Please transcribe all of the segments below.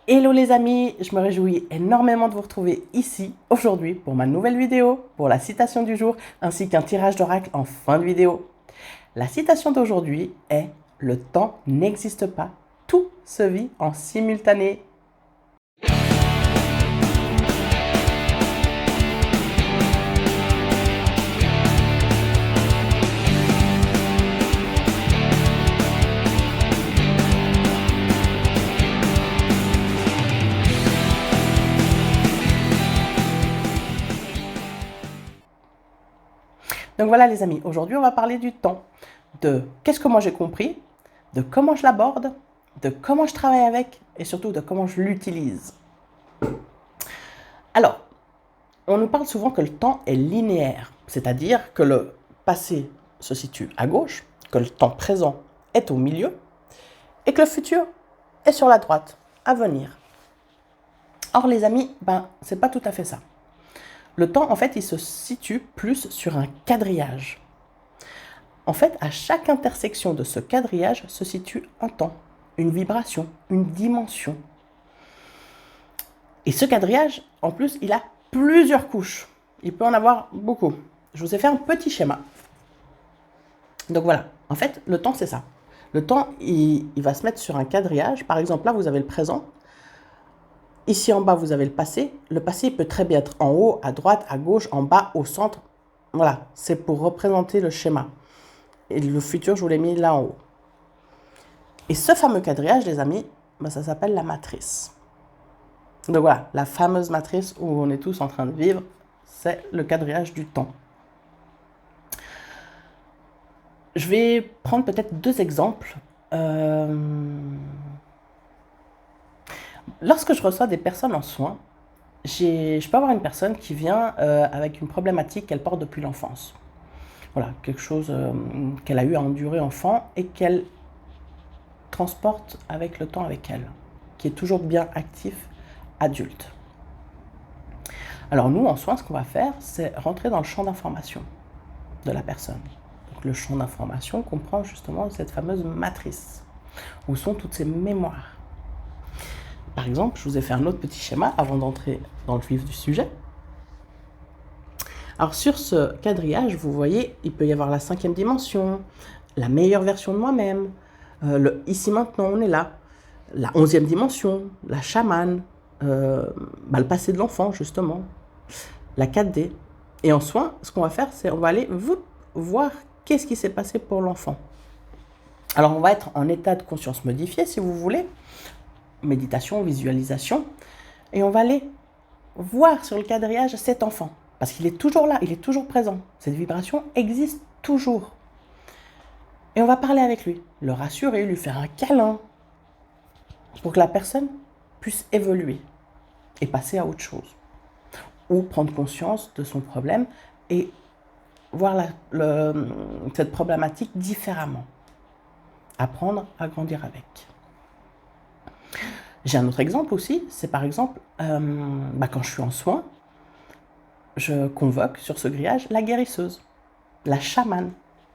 Hello les amis, je me réjouis énormément de vous retrouver ici aujourd'hui pour ma nouvelle vidéo, pour la citation du jour ainsi qu'un tirage d'oracle en fin de vidéo. La citation d'aujourd'hui est « Le temps n'existe pas, tout se vit en simultané ». Donc voilà les amis, aujourd'hui on va parler du temps, de qu'est-ce que moi j'ai compris, de comment je l'aborde, de comment je travaille avec et surtout de comment je l'utilise. Alors, on nous parle souvent que le temps est linéaire, c'est-à-dire que le passé se situe à gauche, que le temps présent est au milieu et que le futur est sur la droite, à venir. Or les amis, c'est pas tout à fait ça. Le temps, en fait, il se situe plus sur un quadrillage. En fait, à chaque intersection de ce quadrillage se situe un temps, une vibration, une dimension. Et ce quadrillage, en plus, il a plusieurs couches. Il peut en avoir beaucoup. Je vous ai fait un petit schéma. Donc voilà, en fait, le temps, c'est ça. Le temps, il va se mettre sur un quadrillage. Par exemple, là, vous avez le présent. Ici en bas, vous avez le passé. Le passé peut très bien être en haut, à droite, à gauche, en bas, au centre. Voilà, c'est pour représenter le schéma. Et le futur, je vous l'ai mis là en haut. Et ce fameux quadrillage, les amis, ça s'appelle la matrice. Donc voilà, la fameuse matrice où on est tous en train de vivre, c'est le quadrillage du temps. Je vais prendre peut-être deux exemples. Lorsque je reçois des personnes en soins, je peux avoir une personne qui vient avec une problématique qu'elle porte depuis l'enfance. Voilà, quelque chose qu'elle a eu à endurer enfant et qu'elle transporte avec le temps avec elle, qui est toujours bien actif adulte. Alors nous, en soins, ce qu'on va faire, c'est rentrer dans le champ d'information de la personne. Donc le champ d'information comprend justement cette fameuse matrice, où sont toutes ces mémoires. Par exemple, je vous ai fait un autre petit schéma avant d'entrer dans le vif du sujet. Alors sur ce quadrillage, vous voyez, il peut y avoir la 5e dimension, la meilleure version de moi-même, le ici maintenant, on est là, la 11e dimension, la chamane, le passé de l'enfant justement, la 4D. Et en soins, ce qu'on va faire, c'est on va aller voir qu'est-ce qui s'est passé pour l'enfant. Alors on va être en état de conscience modifié si vous voulez, méditation, visualisation, et on va aller voir sur le quadrillage cet enfant. Parce qu'il est toujours là, il est toujours présent. Cette vibration existe toujours. Et on va parler avec lui, le rassurer, lui faire un câlin, pour que la personne puisse évoluer et passer à autre chose. Ou prendre conscience de son problème et voir cette problématique différemment. Apprendre à grandir avec. J'ai un autre exemple aussi, c'est par exemple, quand je suis en soins, je convoque sur ce grillage la guérisseuse, la chamane.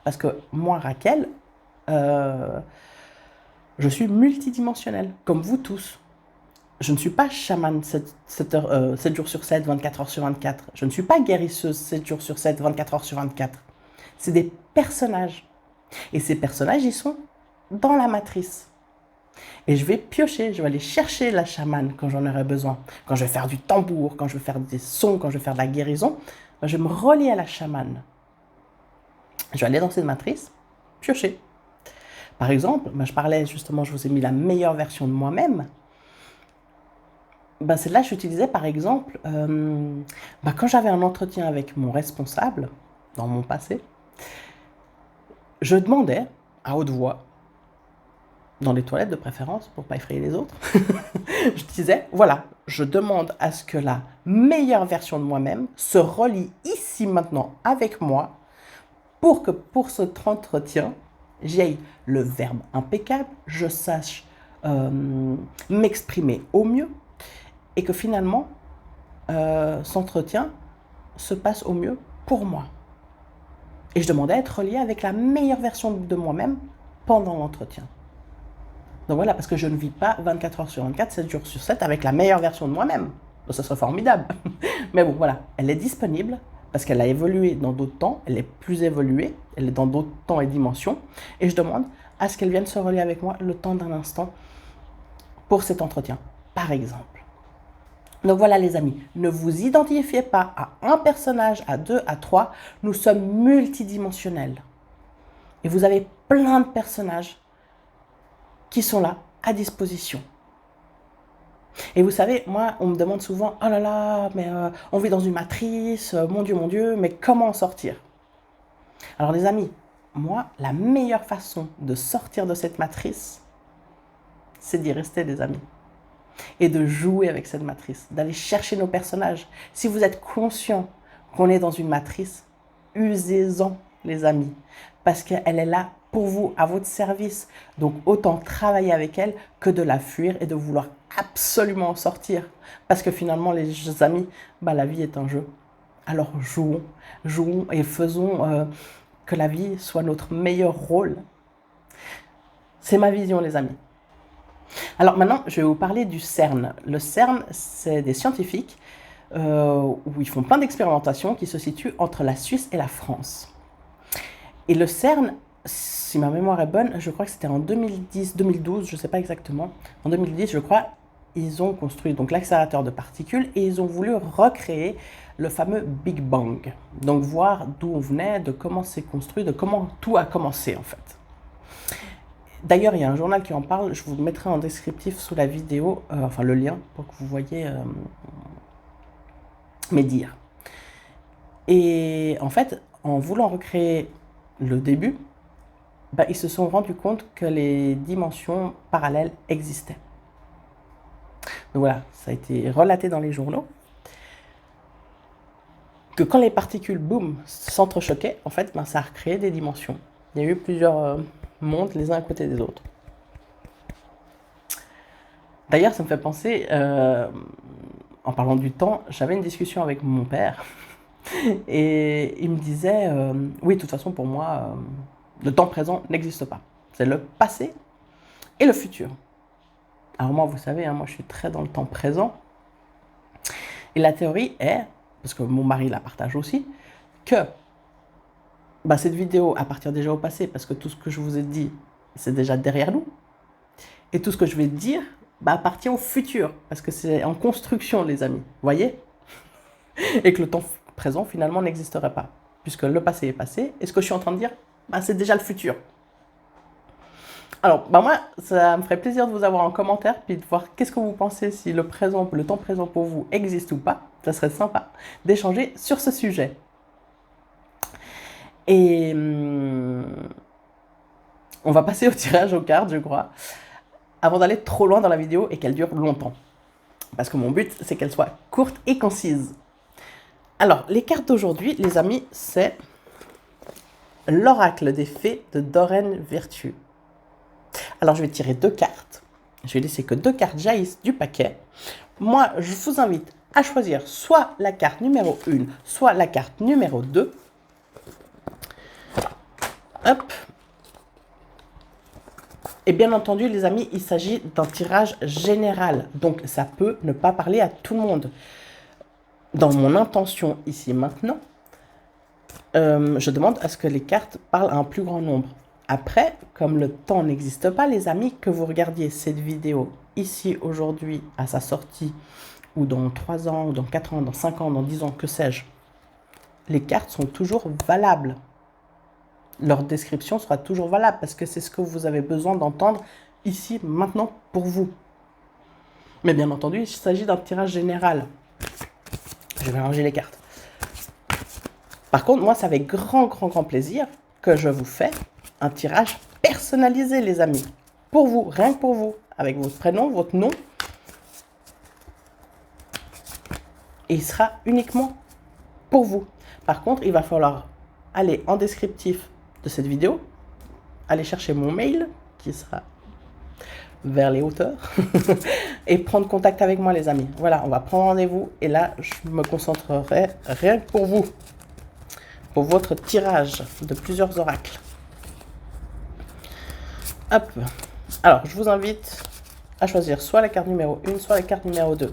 Parce que moi, Raquel, je suis multidimensionnelle, comme vous tous. Je ne suis pas chamane 7 jours sur 7, 24 heures sur 24. Je ne suis pas guérisseuse 7 jours sur 7, 24 heures sur 24. C'est des personnages. Et ces personnages, ils sont dans la matrice. Et je vais piocher, je vais aller chercher la chamane quand j'en aurai besoin. Quand je vais faire du tambour, quand je vais faire des sons, quand je vais faire de la guérison, je vais me relier à la chamane. Je vais aller dans cette matrice, piocher. Par exemple, je parlais justement, je vous ai mis la meilleure version de moi-même. Celle-là, j'utilisais par exemple, quand j'avais un entretien avec mon responsable, dans mon passé, je demandais à haute voix, dans les toilettes de préférence, pour ne pas effrayer les autres, je disais, voilà, je demande à ce que la meilleure version de moi-même se relie ici maintenant avec moi, pour que pour cet entretien, j'aie le verbe impeccable, je sache m'exprimer au mieux, et que finalement, cet entretien se passe au mieux pour moi. Et je demandais à être relié avec la meilleure version de moi-même pendant l'entretien. Donc voilà, parce que je ne vis pas 24 heures sur 24, 7 jours sur 7 avec la meilleure version de moi-même. Donc ça serait formidable. Mais bon, voilà, elle est disponible parce qu'elle a évolué dans d'autres temps, elle est plus évoluée, elle est dans d'autres temps et dimensions. Et je demande à ce qu'elle vienne se relier avec moi le temps d'un instant pour cet entretien, par exemple. Donc voilà les amis, ne vous identifiez pas à un personnage, à deux, à trois. Nous sommes multidimensionnels. Et vous avez plein de personnages qui sont là, à disposition. Et vous savez, moi, on me demande souvent, oh là là, mais on vit dans une matrice, mon Dieu, mais comment en sortir? Alors les amis, moi, la meilleure façon de sortir de cette matrice, c'est d'y rester, les amis. Et de jouer avec cette matrice, d'aller chercher nos personnages. Si vous êtes conscient qu'on est dans une matrice, usez-en, les amis, parce qu'elle est là pour vous, à votre service. Donc autant travailler avec elle que de la fuir et de vouloir absolument en sortir. Parce que finalement, les amis, la vie est un jeu. Alors jouons et faisons que la vie soit notre meilleur rôle. C'est ma vision, les amis. Alors maintenant, je vais vous parler du CERN. Le CERN, c'est des scientifiques où ils font plein d'expérimentations qui se situent entre la Suisse et la France. Et le CERN, si ma mémoire est bonne, je crois que c'était en 2010, 2012, je ne sais pas exactement. En 2010, je crois, ils ont construit donc l'accélérateur de particules et ils ont voulu recréer le fameux Big Bang. Donc voir d'où on venait, de comment c'est construit, de comment tout a commencé en fait. D'ailleurs, il y a un journal qui en parle, je vous le mettrai en descriptif sous la vidéo, enfin le lien, pour que vous voyez mes dires. Et en fait, en voulant recréer le début, ils se sont rendus compte que les dimensions parallèles existaient. Donc voilà, ça a été relaté dans les journaux, que quand les particules, boum, s'entrechoquaient, en fait, ça a recréé des dimensions. Il y a eu plusieurs mondes les uns à côté des autres. D'ailleurs, ça me fait penser, en parlant du temps, j'avais une discussion avec mon père et il me disait, oui, de toute façon, pour moi, le temps présent n'existe pas. C'est le passé et le futur. Alors moi, vous savez, moi je suis très dans le temps présent. Et la théorie est, parce que mon mari la partage aussi, que cette vidéo appartient déjà au passé, parce que tout ce que je vous ai dit, c'est déjà derrière nous. Et tout ce que je vais dire appartient au futur, parce que c'est en construction, les amis. Vous voyez? Et que le temps présent, finalement, n'existerait pas. Puisque le passé est passé, et ce que je suis en train de dire, c'est déjà le futur. Alors, moi, ça me ferait plaisir de vous avoir en commentaire, puis de voir qu'est-ce que vous pensez, si le temps présent pour vous existe ou pas. Ça serait sympa d'échanger sur ce sujet. Et on va passer au tirage aux cartes, je crois, avant d'aller trop loin dans la vidéo et qu'elle dure longtemps. Parce que mon but, c'est qu'elle soit courte et concise. Alors, les cartes d'aujourd'hui, les amis, c'est l'oracle des fées de Doreen Virtue. Alors, je vais tirer 2 cartes. Je vais laisser que 2 cartes jaillissent du paquet. Moi, je vous invite à choisir soit la carte numéro 1, soit la carte numéro 2. Hop. Et bien entendu, les amis, il s'agit d'un tirage général. Donc, ça peut ne pas parler à tout le monde. Dans mon intention ici maintenant, je demande à ce que les cartes parlent à un plus grand nombre. Après, comme le temps n'existe pas, les amis, que vous regardiez cette vidéo ici aujourd'hui à sa sortie, ou dans 3 ans, ou dans 4 ans, dans 5 ans, dans 10 ans, que sais-je, les cartes sont toujours valables. Leur description sera toujours valable parce que c'est ce que vous avez besoin d'entendre ici, maintenant, pour vous. Mais bien entendu, il s'agit d'un tirage général. Je vais ranger les cartes. Par contre, moi, c'est avec grand plaisir que je vous fais un tirage personnalisé, les amis. Pour vous, rien que pour vous. Avec votre prénom, votre nom. Et il sera uniquement pour vous. Par contre, il va falloir aller en descriptif de cette vidéo, aller chercher mon mail, qui sera vers les hauteurs, et prendre contact avec moi, les amis. Voilà, on va prendre rendez-vous, et là, je me concentrerai rien que pour vous, pour votre tirage de plusieurs oracles. Hop. Alors, je vous invite à choisir soit la carte numéro 1, soit la carte numéro 2.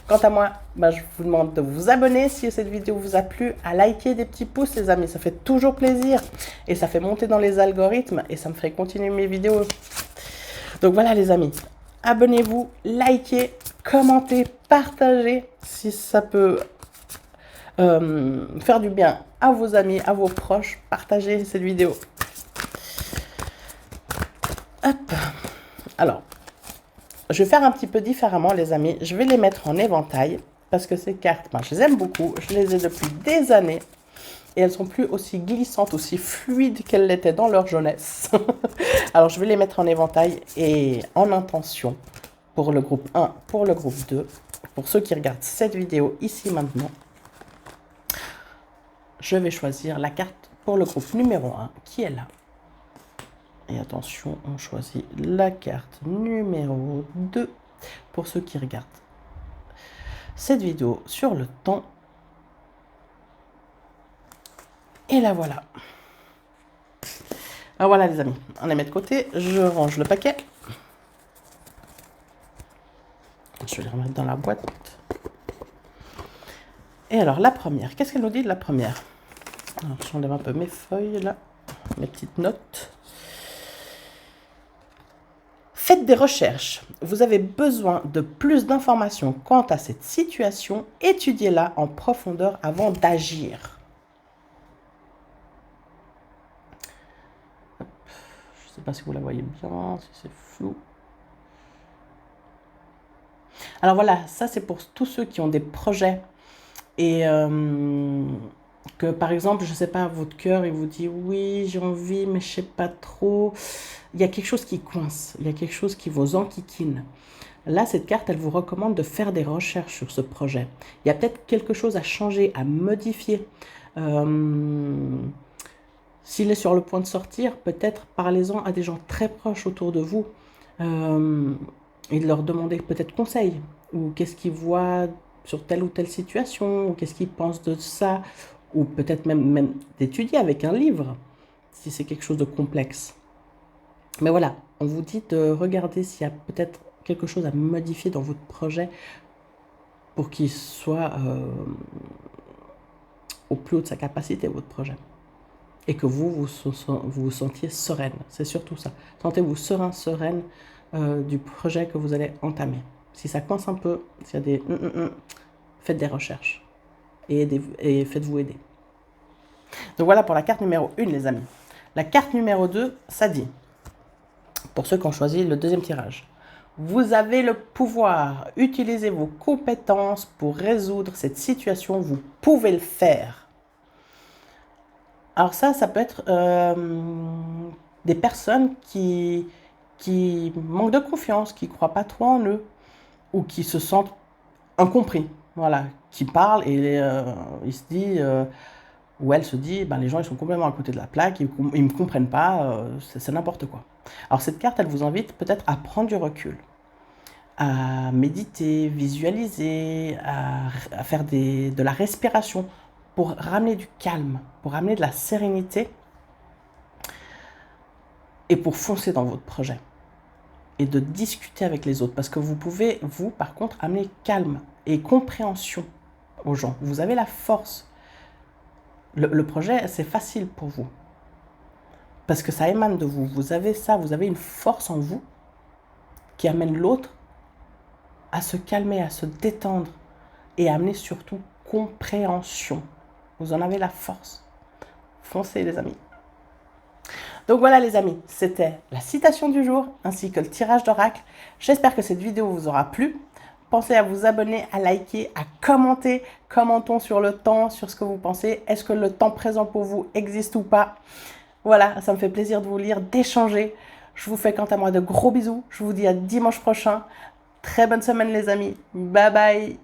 Quant à moi, je vous demande de vous abonner si cette vidéo vous a plu, à liker des petits pouces les amis, ça fait toujours plaisir et ça fait monter dans les algorithmes et ça me ferait continuer mes vidéos. Donc voilà les amis, abonnez-vous, likez, commentez, partagez si ça peut faire du bien à vos amis, à vos proches, partagez cette vidéo. Hop. Alors, je vais faire un petit peu différemment les amis, je vais les mettre en éventail parce que ces cartes, je les aime beaucoup, je les ai depuis des années et elles sont plus aussi glissantes, aussi fluides qu'elles l'étaient dans leur jeunesse. Alors je vais les mettre en éventail et en intention pour le groupe 1, pour le groupe 2, pour ceux qui regardent cette vidéo ici maintenant. Je vais choisir la carte pour le groupe numéro 1 qui est là. Et attention, on choisit la carte numéro 2 pour ceux qui regardent cette vidéo sur le temps. Et la voilà. Alors voilà les amis, on les met de côté, je range le paquet. Je vais les remettre dans la boîte. Et alors la première, qu'est-ce qu'elle nous dit de la première? Alors j'enlève un peu mes feuilles là, mes petites notes. Faites des recherches. Vous avez besoin de plus d'informations quant à cette situation. Étudiez-la en profondeur avant d'agir. Je ne sais pas si vous la voyez bien, si c'est flou. Alors voilà, ça c'est pour tous ceux qui ont des projets et que par exemple, je ne sais pas, votre cœur il vous dit oui, j'ai envie, mais je ne sais pas trop. Il y a quelque chose qui coince, il y a quelque chose qui vous enquiquine. Là, cette carte, elle vous recommande de faire des recherches sur ce projet. Il y a peut-être quelque chose à changer, à modifier. S'il est sur le point de sortir, peut-être parlez-en à des gens très proches autour de vous et de leur demander peut-être conseil ou qu'est-ce qu'ils voient sur telle ou telle situation ou qu'est-ce qu'ils pensent de ça ou peut-être même d'étudier avec un livre si c'est quelque chose de complexe. Mais voilà, on vous dit de regarder s'il y a peut-être quelque chose à modifier dans votre projet pour qu'il soit au plus haut de sa capacité, votre projet. Et que vous vous sentiez sereine. C'est surtout ça. Sentez-vous sereine du projet que vous allez entamer. Si ça coince un peu, s'il y a des faites des recherches et faites-vous aider. Donc voilà pour la carte numéro 1 les amis. La carte numéro 2, ça dit, pour ceux qui ont choisi le deuxième tirage, vous avez le pouvoir, utilisez vos compétences pour résoudre cette situation, vous pouvez le faire. Alors ça peut être des personnes qui manquent de confiance, qui ne croient pas trop en eux, ou qui se sentent incompris, voilà, qui parlent et il se dit, ou elle se dit, les gens ils sont complètement à côté de la plaque, ils ne me comprennent pas, c'est n'importe quoi. Alors cette carte, elle vous invite peut-être à prendre du recul, à méditer, visualiser, à faire de la respiration pour ramener du calme, pour ramener de la sérénité et pour foncer dans votre projet et de discuter avec les autres parce que vous pouvez, vous, par contre, amener calme et compréhension aux gens. Vous avez la force. Le projet, c'est facile pour vous parce que ça émane de vous. Vous avez ça, vous avez une force en vous qui amène l'autre à se calmer, à se détendre et à amener surtout compréhension. Vous en avez la force. Foncez les amis. Donc voilà les amis, c'était la citation du jour ainsi que le tirage d'oracle. J'espère que cette vidéo vous aura plu. Pensez à vous abonner, à liker, à commenter. Commentons sur le temps, sur ce que vous pensez. Est-ce que le temps présent pour vous existe ou pas? Voilà, ça me fait plaisir de vous lire, d'échanger. Je vous fais quant à moi de gros bisous. Je vous dis à dimanche prochain. Très bonne semaine les amis. Bye bye.